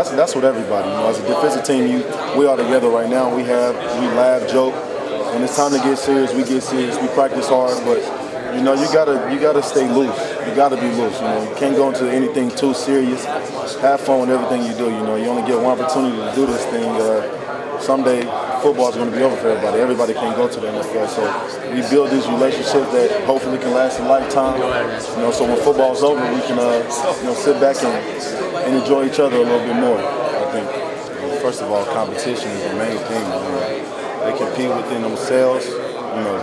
that's what everybody. As a defensive team, we are together right now. We laugh, joke. When it's time to get serious, we get serious. We practice hard, but you gotta stay loose. You gotta be loose. You can't go into anything too serious. Have fun with everything you do. You only get one opportunity to do this thing. Someday football is going to be over for everybody. Everybody can't go to the NFL, so we build these relationships that hopefully can last a lifetime. So when football's over, we can sit back and enjoy each other a little bit more. I think first of all, competition is the main thing. They compete within themselves,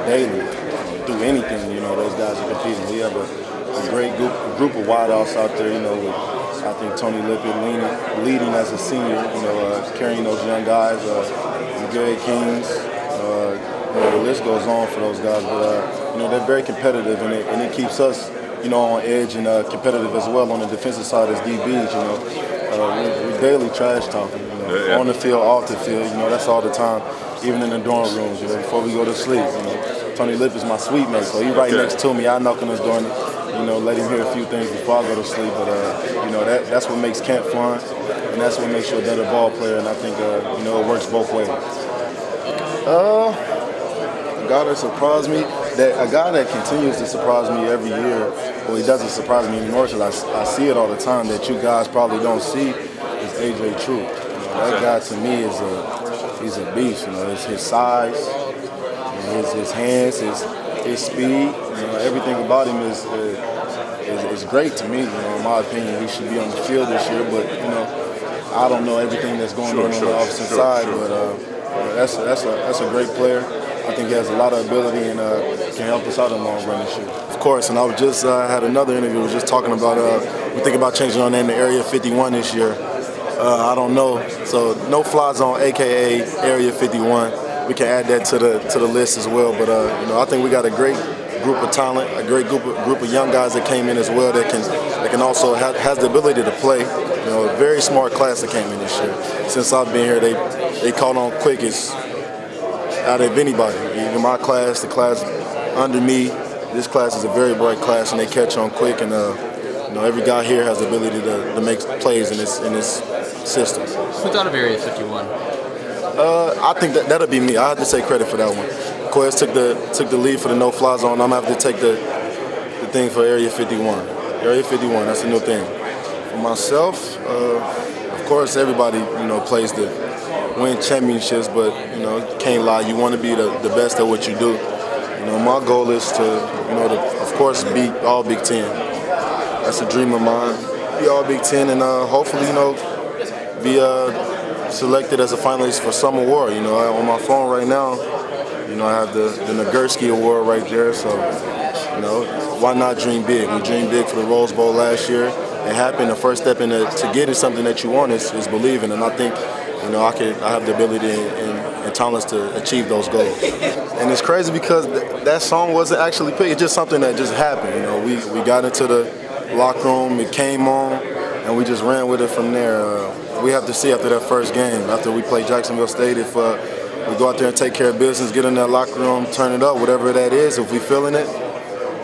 daily. Do anything, those guys are competing. We have a great group of wideouts out there, with I think Tony Lippett leading as a senior, carrying those young guys, Gary Kings, the list goes on for those guys. But they're very competitive, and it keeps us, on edge and competitive as well on the defensive side as DBs. We're daily trash talking, on the field, off the field. That's all the time, even in the dorm rooms. Before we go to sleep. Tony Lippett's my suite mate, so he's right next to me. I knock on his door and let him hear a few things before I go to sleep. But that's what makes camp fun, and that's what makes you a better ball player. And I think it works both ways. A guy that surprised me, a guy that continues to surprise me every year. Well, he doesn't surprise me anymore because I see it all the time that you guys probably don't see is AJ True. That guy to me he's a beast. It's his size, his hands, his speed. Everything about him is great to me. In my opinion, he should be on the field this year. But I don't know everything that's going on the offensive side. But that's a great player. I think he has a lot of ability and can help us out in the long run this year. Of course, and I was just had another interview. Was just talking about we think about changing our name to Area 51 this year. I don't know. So no fly zone, aka Area 51. We can add that to the list as well. But I think we got a great group of talent, a great group of young guys that came in as well that can also has the ability to play. A very smart class that came in this year. Since I've been here, they caught on quickest out of anybody. Even my class, the class under me, this class is a very bright class, and they catch on quick. And every guy here has the ability to make plays in this system. Who thought of Area 51? I think that'll be me. I have to take credit for that one. Quez took the lead for the no-fly zone. I'm gonna have to take the thing for Area 51. Area 51, that's a new thing. For myself, of course, everybody plays to win championships, but can't lie. You want to be the best at what you do. My goal is to of course beat all Big Ten. That's a dream of mine. Be all Big Ten and hopefully be selected as a finalist for some award. On my phone right now, I have the Nagurski Award right there. So, why not dream big? We dreamed big for the Rose Bowl last year. It happened. The first step to getting something that you want is believing, and I think, I have the ability and talents to achieve those goals. And it's crazy because that song wasn't actually picked. It's just something that just happened. We got into the locker room. It came on, and we just ran with it from there. We have to see after that first game, after we play Jacksonville State, if we go out there and take care of business, get in that locker room, turn it up, whatever that is, if we feeling it,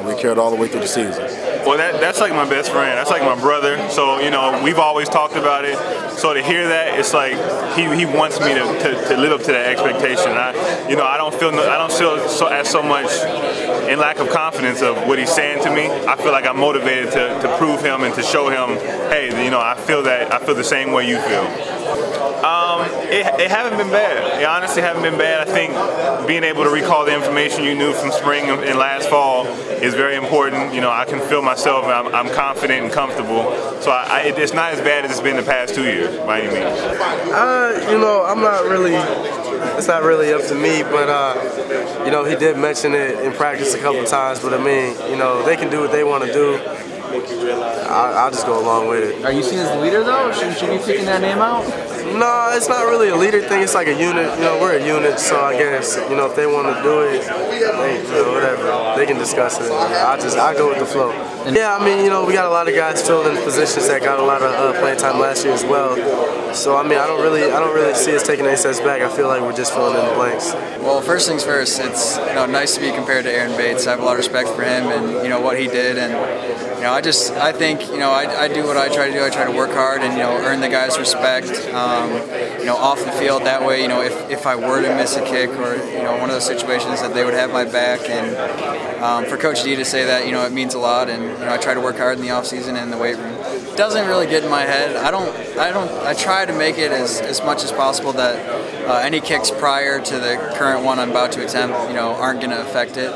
we carry it all the way through the season. Well, that's like my best friend. That's like my brother. So, we've always talked about it. So to hear that, it's like he wants me to live up to that expectation. I don't feel so much in lack of confidence of what he's saying to me. I feel like I'm motivated to prove him and to show him, hey, I feel the same way you feel. It haven't been bad. It honestly haven't been bad. I think being able to recall the information you knew from spring and last fall is very important. I can feel myself, and I'm confident and comfortable. So it's not as bad as it's been the past 2 years, by any means. I'm not really. It's not really up to me, but he did mention it in practice a couple times. But I mean, they can do what they want to do. I'll just go along with it. Are you seen as the leader though? Shouldn't you be picking that name out? No, it's not really a leader thing. It's like a unit. We're a unit, so I guess if they want to do it, whatever, they can discuss it. I go with the flow. Yeah, I mean, we got a lot of guys filling in positions that got a lot of playing time last year as well. So I mean, I don't really see us taking any steps back. I feel like we're just filling in the blanks. Well, first things first, it's nice to be compared to Aaron Bates. I have a lot of respect for him and what he did, and I think, I do what I try to do. I try to work hard and, earn the guys' respect, off the field. That way, if I were to miss a kick or, one of those situations that they would have my back. And for Coach D to say that, it means a lot. And, I try to work hard in the off season and in the weight room. It doesn't really get in my head. I try to make it as much as possible that any kicks prior to the current one I'm about to attempt, aren't going to affect it.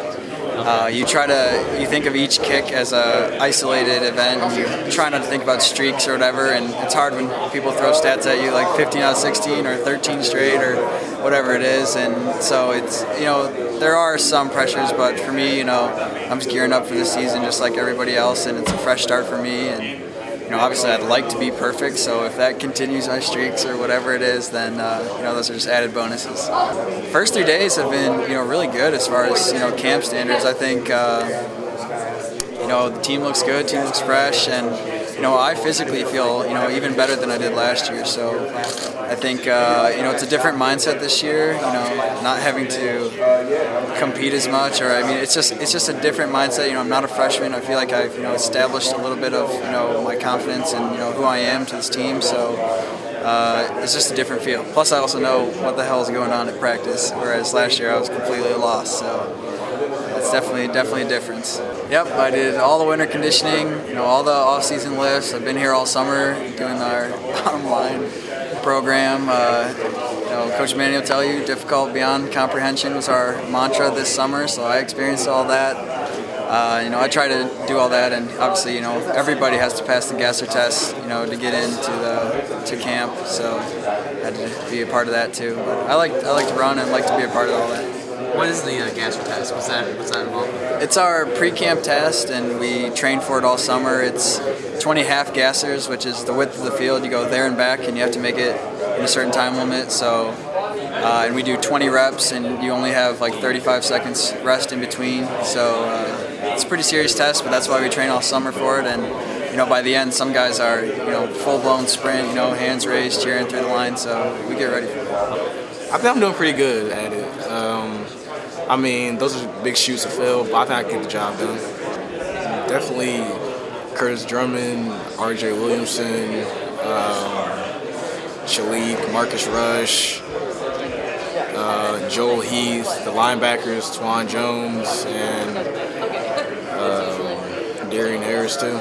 You think of each kick as a isolated event, and you try not to think about streaks or whatever, and it's hard when people throw stats at you like 15 out of 16 or 13 straight or whatever it is, and so it's, there are some pressures, but for me, I'm just gearing up for the season just like everybody else, and it's a fresh start for me, and obviously I'd like to be perfect, so if that continues my streaks or whatever it is, then those are just added bonuses. First 3 days have been really good as far as camp standards. I think the team looks good, team looks fresh, and I physically feel even better than I did last year. So I think it's a different mindset this year. Not having to compete as much, or it's just a different mindset. I'm not a freshman. I feel like I've established a little bit of my confidence and who I am to this team. So it's just a different feel. Plus, I also know what the hell is going on at practice, whereas last year I was completely lost. So it's definitely a difference. Yep, I did all the winter conditioning, all the off-season lifts. I've been here all summer doing our bottom line program. Coach Manny will tell you, difficult beyond comprehension was our mantra this summer, so I experienced all that. I try to do all that, and obviously, everybody has to pass the gasser test, to get into camp. So I had to be a part of that too. But I like to run and like to be a part of all that. What is the gasser test? What's that involved? It's our pre-camp test, and we train for it all summer. It's 20 half gassers, which is the width of the field. You go there and back, and you have to make it in a certain time limit. So, and we do 20 reps, and you only have like 35 seconds rest in between. So it's a pretty serious test, but that's why we train all summer for it. And by the end, some guys are full-blown sprint, hands raised, cheering through the line. So we get ready for it. I think I'm doing pretty good at it. Those are big shoes to fill, but I think I can get the job done. Definitely Curtis Drummond, R.J. Williamson, Shalik, Marcus Rush, Joel Heath, the linebackers, Twan Jones, and Darian too.